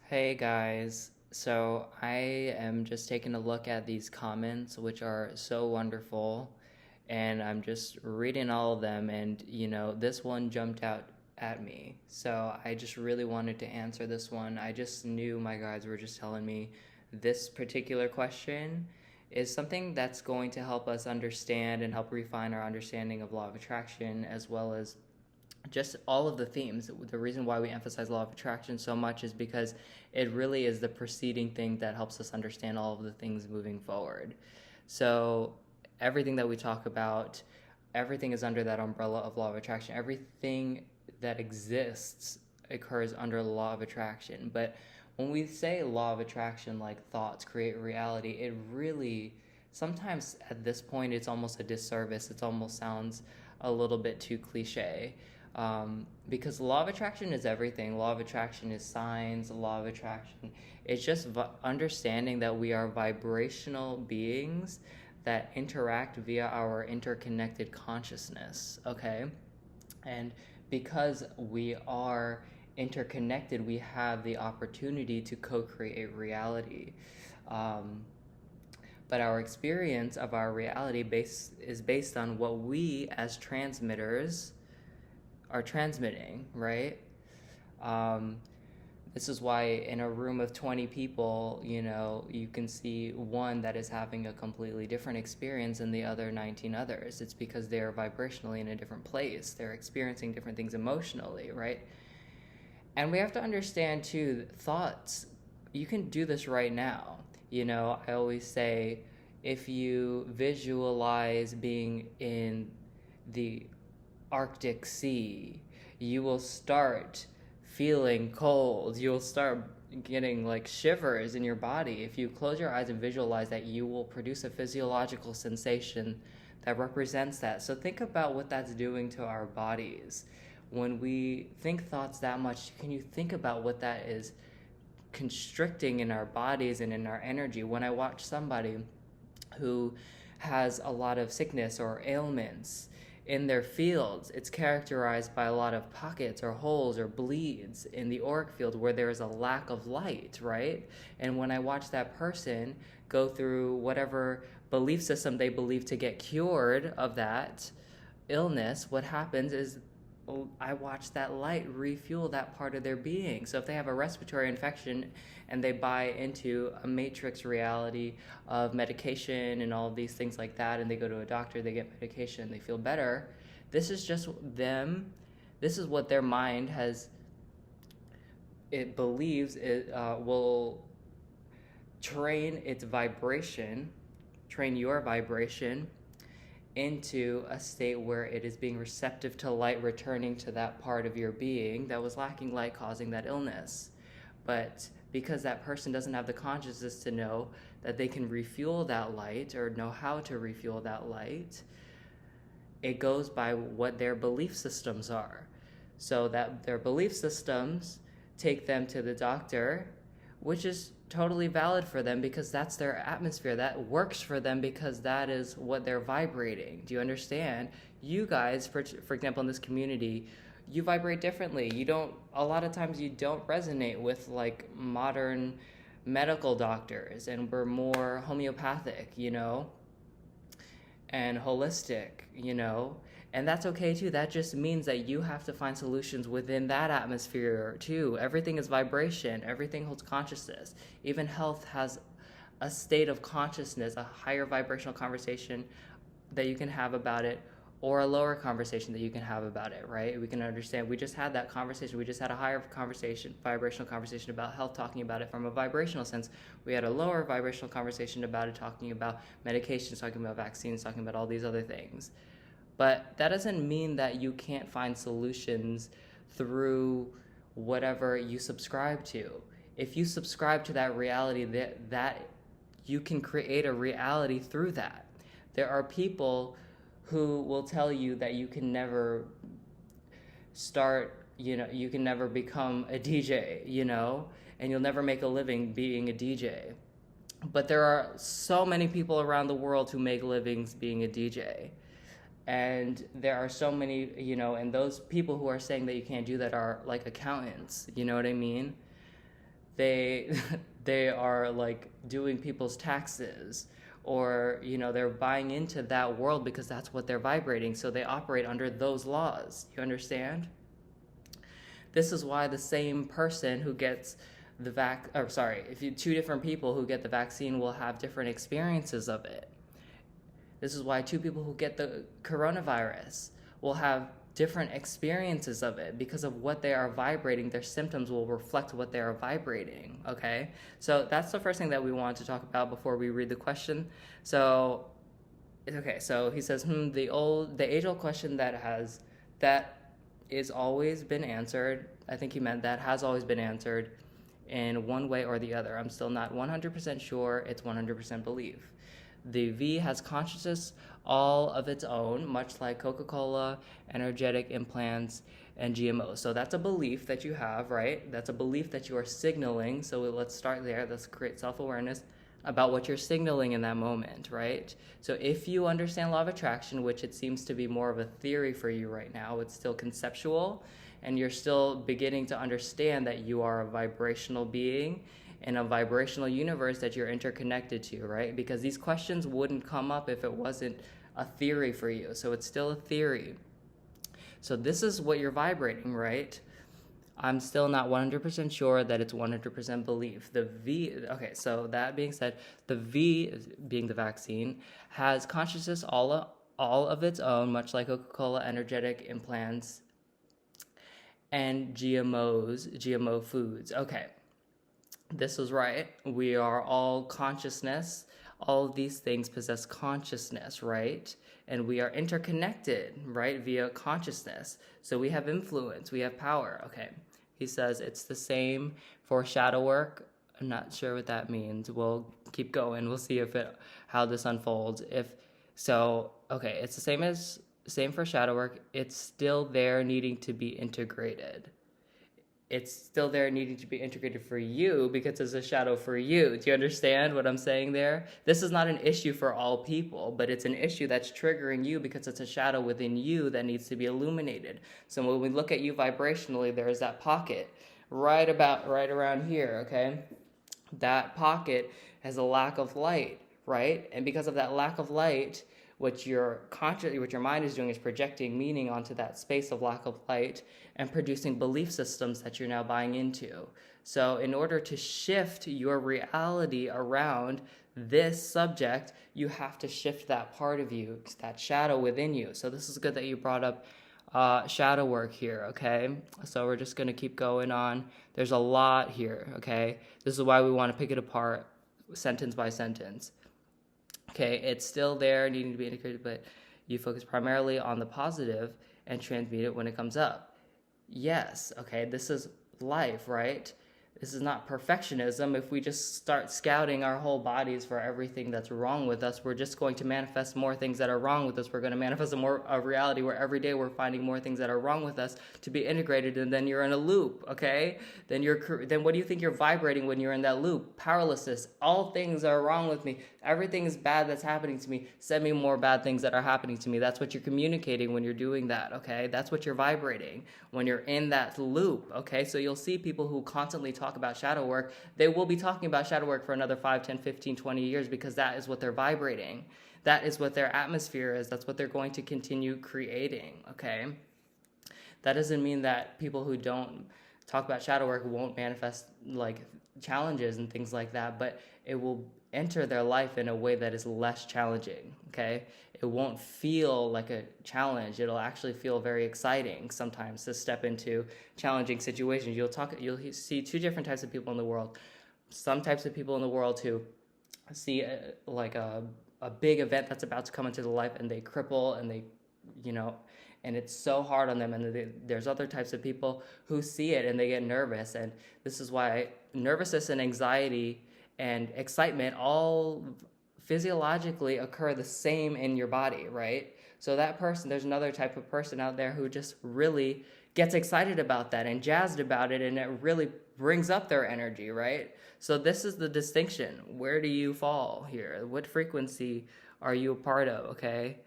Hey guys, so I am just taking a look at these comments, which are so wonderful, and I'm just reading all of them, and this one jumped out at me. So I just really wanted to answer this one. I just knew my guides were just telling me this particular question is something that's going to help us understand and help refine our understanding of law of attraction as well as just all of the themes. The reason why we emphasize law of attraction so much is because it really is the preceding thing that helps us understand all of the things moving forward. So everything that we talk about, everything is under that umbrella of law of attraction. Everything that exists occurs under the law of attraction. But when we say law of attraction, like thoughts create reality, it really, sometimes at this point, it's almost a disservice. It almost sounds a little bit too cliche. Because law of attraction is everything. Law of attraction is signs. Law of attraction, it's just understanding that we are vibrational beings that interact via our interconnected consciousness. Okay, and because we are interconnected, we have the opportunity to co-create reality. But our experience of our reality is based on what we as transmitters are transmitting, right? This is why in a room of 20 people, you can see one that is having a completely different experience than the other 19 others. It's because they're vibrationally in a different place. They're experiencing different things emotionally, right? And we have to understand too, thoughts, you can do this right now. I always say, if you visualize being in the Arctic Sea, you will start feeling cold. You'll start getting like shivers in your body. If you close your eyes and visualize that, you will produce a physiological sensation that represents that. So think about what that's doing to our bodies. When we think thoughts that much, can you think about what that is constricting in our bodies and in our energy? When I watch somebody who has a lot of sickness or ailments in their fields, it's characterized by a lot of pockets or holes or bleeds in the auric field where there is a lack of light, right? And when I watch that person go through whatever belief system they believe to get cured of that illness, what happens is I watch that light refuel that part of their being. So if they have a respiratory infection and they buy into a matrix reality of medication and all of these things like that, and they go to a doctor, they get medication, and they feel better, this is just them. This is what their mind has, it believes it will train its vibration, train your vibration into a state where it is being receptive to light, returning to that part of your being that was lacking light, causing that illness. But because that person doesn't have the consciousness to know that they can refuel that light or know how to refuel that light, it goes by what their belief systems are. So that their belief systems take them to the doctor, which is totally valid for them because that's their atmosphere. That works for them because that is what they're vibrating. Do you understand? You guys, for example, in this community, you vibrate differently. A lot of times you don't resonate with like modern medical doctors, and we're more homeopathic, and holistic, and that's okay too. That just means that you have to find solutions within that atmosphere too. Everything is vibration, everything holds consciousness. Even health has a state of consciousness, a higher vibrational conversation that you can have about it, or a lower conversation that you can have about it, right? We can understand. We just had that conversation. We just had a higher conversation, vibrational conversation about health, talking about it from a vibrational sense. We had a lower vibrational conversation about it, talking about medications, talking about vaccines, talking about all these other things. But that doesn't mean that you can't find solutions through whatever you subscribe to. If you subscribe to that reality, that you can create a reality through that. There are people who will tell you that you can never you can never become a DJ, and you'll never make a living being a DJ. But there are so many people around the world who make livings being a DJ. And there are so many, and those people who are saying that you can't do that are like accountants, you know what I mean? they they are like doing people's taxes, or they're buying into that world because that's what they're vibrating, so they operate under those laws. You understand? This is why the same person who gets if you two different people who get the vaccine will have different experiences of it. This is why two people who get the coronavirus will have different experiences of it, because of what they are vibrating. Their symptoms will reflect what they are vibrating. Okay, so that's the first thing that we want to talk about before we read the question. So he says, the age-old question that is always been answered. I think he meant that has always been answered in one way or the other. I'm still not 100% sure it's 100% belief. The V has consciousness all of its own, much like Coca-Cola, energetic implants, and GMOs. So that's a belief that you have, right? That's a belief that you are signaling. So let's start there. Let's create self-awareness about what you're signaling in that moment, right? So if you understand law of attraction, which it seems to be more of a theory for you right now, it's still conceptual, and you're still beginning to understand that you are a vibrational being in a vibrational universe that you're interconnected to, right? Because these questions wouldn't come up if it wasn't a theory for you. So it's still a theory. So this is what you're vibrating, right? I'm still not 100% sure that it's 100% belief. The V, okay, so that being said, the V, being the vaccine, has consciousness all of its own, much like Coca-Cola, energetic implants, and GMO foods. Okay, this is right. We are all consciousness. All of these things possess consciousness, right? And we are interconnected, right, via consciousness. So we have influence, we have power. Okay. He says it's the same for shadow work. I'm not sure what that means. We'll keep going. We'll see how this unfolds. It's the same for shadow work. It's still there needing to be integrated. It's still there needing to be integrated for you because it's a shadow for you. Do you understand what I'm saying there? This is not an issue for all people, but it's an issue that's triggering you because it's a shadow within you that needs to be illuminated. So when we look at you vibrationally, there's that pocket right around here, okay? That pocket has a lack of light, right? And because of that lack of light, what your mind is doing is projecting meaning onto that space of lack of light and producing belief systems that you're now buying into. So in order to shift your reality around this subject, you have to shift that part of you, that shadow within you. So this is good that you brought up shadow work here, okay? So we're just going to keep going on. There's a lot here, okay? This is why we want to pick it apart sentence by sentence. Okay, it's still there, needing to be integrated, but you focus primarily on the positive and transmute it when it comes up. Yes, okay, this is life, right? This is not perfectionism. If we just start scouting our whole bodies for everything that's wrong with us, we're just going to manifest more things that are wrong with us. We're going to manifest a reality where every day we're finding more things that are wrong with us to be integrated, and then you're in a loop, okay? Then what do you think you're vibrating when you're in that loop? Powerlessness. All things are wrong with me. Everything is bad that's happening to me. Send me more bad things that are happening to me. That's what you're communicating when you're doing that, okay? That's what you're vibrating when you're in that loop, okay? So you'll see people who constantly talk about shadow work. They will be talking about shadow work for another 5, 10, 15, 20 years because that is what they're vibrating. That is what their atmosphere is. That's what they're going to continue creating, okay? That doesn't mean that people who don't talk about shadow work won't manifest like challenges and things like that, but it will enter their life in a way that is less challenging, okay? It won't feel like a challenge. It'll actually feel very exciting sometimes to step into challenging situations. You'll see two different types of people in the world. Some types of people in the world who see a big event that's about to come into their life and they cripple and they, and it's so hard on them. And there's other types of people who see it and they get nervous. And this is why nervousness and anxiety and excitement all physiologically occur the same in your body, right? So that person, there's another type of person out there who just really gets excited about that and jazzed about it, and it really brings up their energy, right? So this is the distinction. Where do you fall here? What frequency are you a part of, okay?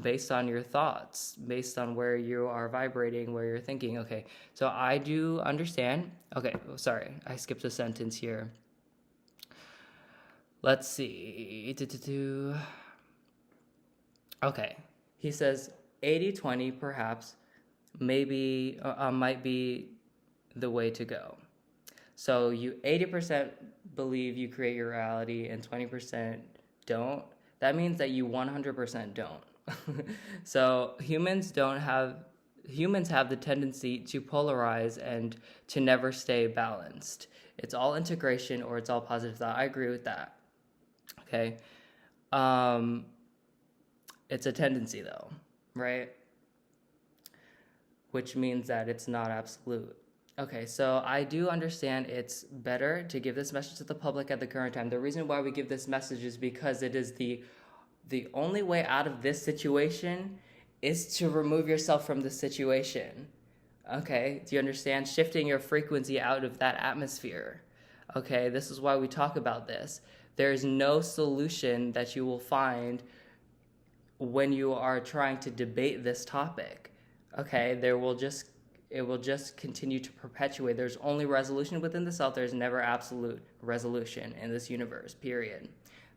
based on your thoughts, based on where you are vibrating, where you're thinking. Okay, so I do understand. Okay, sorry, I skipped a sentence here. Let's see. Okay, he says 80-20 perhaps, maybe, might be the way to go. So you 80% believe you create your reality and 20% don't. That means that you 100% don't. So humans have the tendency to polarize and to never stay balanced. It's all integration or it's all positive thought. I agree with that. Okay. It's a tendency though, right? Which means that it's not absolute. Okay, so I do understand it's better to give this message to the public at the current time. The reason why we give this message is because it is the only way out of this situation is to remove yourself from the situation. Okay, do you understand? Shifting your frequency out of that atmosphere. Okay, this is why we talk about this. There is no solution that you will find when you are trying to debate this topic. Okay, it will just continue to perpetuate. There's only resolution within the self. There's never absolute resolution in this universe, period.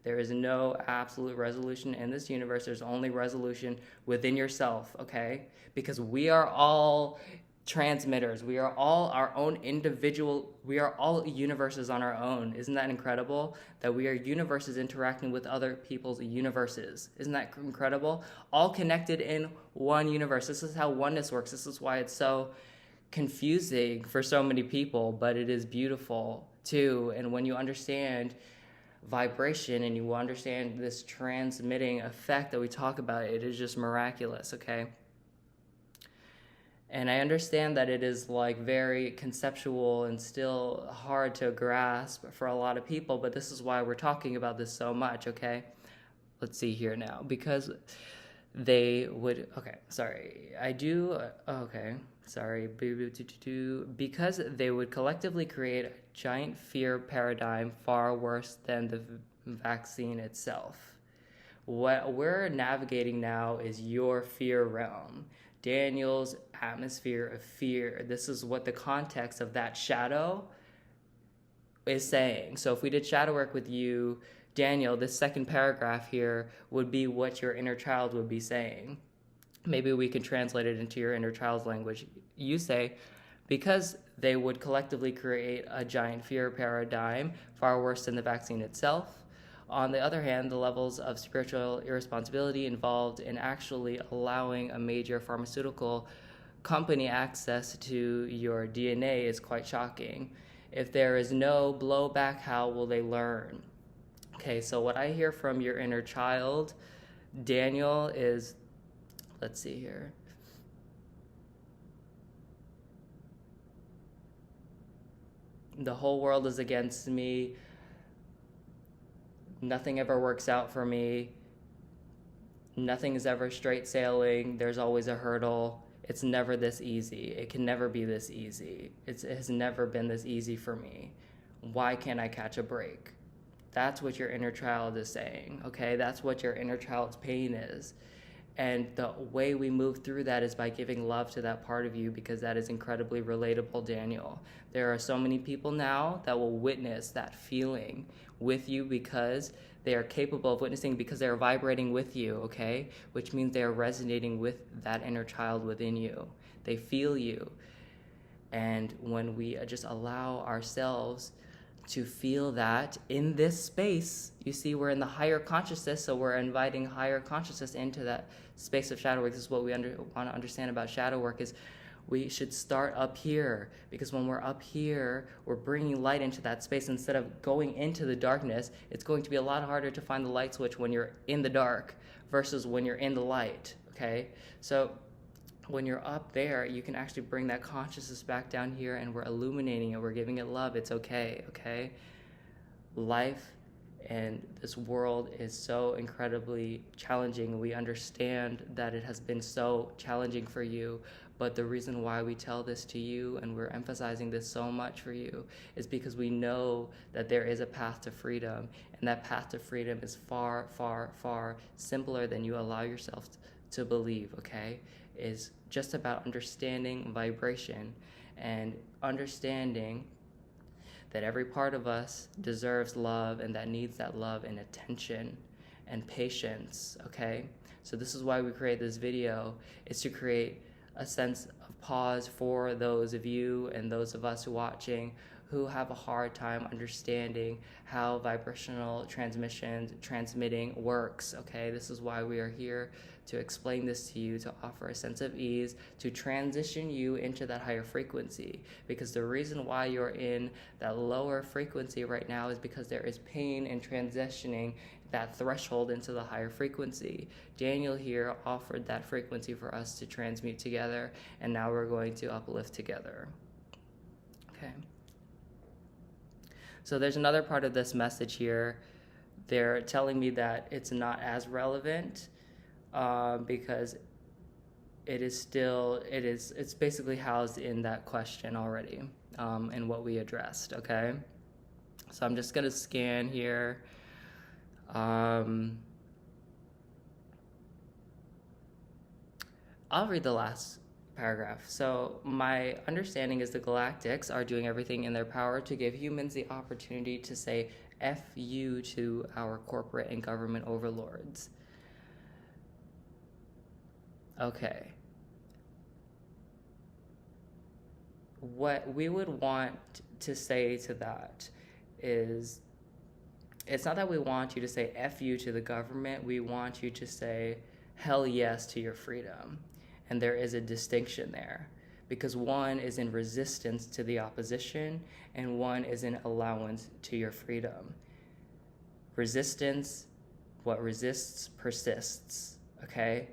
There is no absolute resolution in this universe. There's only resolution within yourself, okay? Because we are all transmitters. We are all our own individual, we are all universes on our own. Isn't that incredible? That we are universes interacting with other people's universes. Isn't that incredible? All connected in one universe. This is how oneness works. This is why it's so confusing for so many people, but it is beautiful too. And when you understand vibration and you understand this transmitting effect that we talk about, it is just miraculous, okay? And I understand that it is like very conceptual and still hard to grasp for a lot of people, but this is why we're talking about this so much, okay? Let's see here now. Because they would, okay, sorry. I do, okay, sorry. Because they would collectively create a giant fear paradigm far worse than the vaccine itself. What we're navigating now is your fear realm. Daniel's atmosphere of fear. This is what the context of that shadow is saying. So if we did shadow work with you, Daniel, this second paragraph here would be what your inner child would be saying. Maybe we can translate it into your inner child's language. You say, because they would collectively create a giant fear paradigm far worse than the vaccine itself. On the other hand, the levels of spiritual irresponsibility involved in actually allowing a major pharmaceutical company access to your DNA is quite shocking. If there is no blowback, how will they learn? Okay, so what I hear from your inner child, Daniel, is, let's see here. The whole world is against me. Nothing ever works out for me. Nothing is ever straight sailing. There's always a hurdle. It's never this easy. It can never be this easy. It has never been this easy for me. Why can't I catch a break? That's what your inner child is saying, okay? That's what your inner child's pain is. And the way we move through that is by giving love to that part of you, because that is incredibly relatable, Daniel. There are so many people now that will witness that feeling with you because they are capable of witnessing, because they are vibrating with you, okay? Which means they are resonating with that inner child within you. They feel you. And when we just allow ourselves to feel that in this space, you see, we're in the higher consciousness, so we're inviting higher consciousness into that space of shadow work. This is what we want to understand about shadow work, is we should start up here, because when we're up here, we're bringing light into that space. Instead of going into the darkness, it's going to be a lot harder to find the light switch when you're in the dark versus when you're in the light, okay? So when you're up there, you can actually bring that consciousness back down here, and we're illuminating it. We're giving it love. It's okay, okay? Life and this world is so incredibly challenging. We understand that it has been so challenging for you, but the reason why we tell this to you and we're emphasizing this so much for you is because we know that there is a path to freedom, and that path to freedom is far, far, far simpler than you allow yourself to believe, okay, is just about understanding vibration and understanding that every part of us deserves love and that needs that love and attention and patience, okay? So this is why we create this video, is to create a sense of pause for those of you and those of us watching who have a hard time understanding how vibrational transmitting works, okay? This is why we are here, to explain this to you, to offer a sense of ease, to transition you into that higher frequency. Because the reason why you're in that lower frequency right now is because there is pain in transitioning that threshold into the higher frequency. Daniel here offered that frequency for us to transmute together, and now we're going to uplift together. Okay. So there's another part of this message here. They're telling me that it's not as relevant because it's basically housed in that question already, in what we addressed, okay? So I'm just gonna scan here. I'll read the last paragraph. So my understanding is the galactics are doing everything in their power to give humans the opportunity to say F you to our corporate and government overlords. Okay. What we would want to say to that is, it's not that we want you to say F you to the government, we want you to say hell yes to your freedom. And there is a distinction there, because one is in resistance to the opposition and one is in allowance to your freedom. Resistance, what resists persists, okay?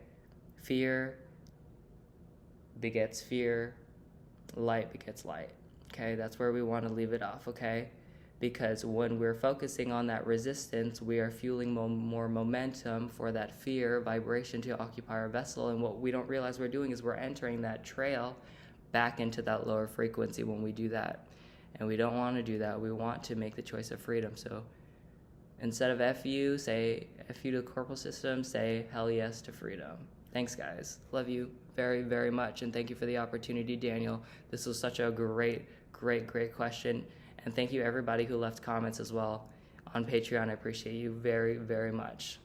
Fear begets fear, light begets light, okay? That's where we want to leave it off, okay? Because when we're focusing on that resistance, we are fueling more momentum for that fear vibration to occupy our vessel. And what we don't realize we're doing is we're entering that trail back into that lower frequency when we do that. And we don't want to do that. We want to make the choice of freedom. So instead of F you, say F you to the corporal system, say hell yes to freedom. Thanks, guys. Love you very, very much. And thank you for the opportunity, Daniel. This was such a great question. And thank you everybody who left comments as well on Patreon. I appreciate you very, very much.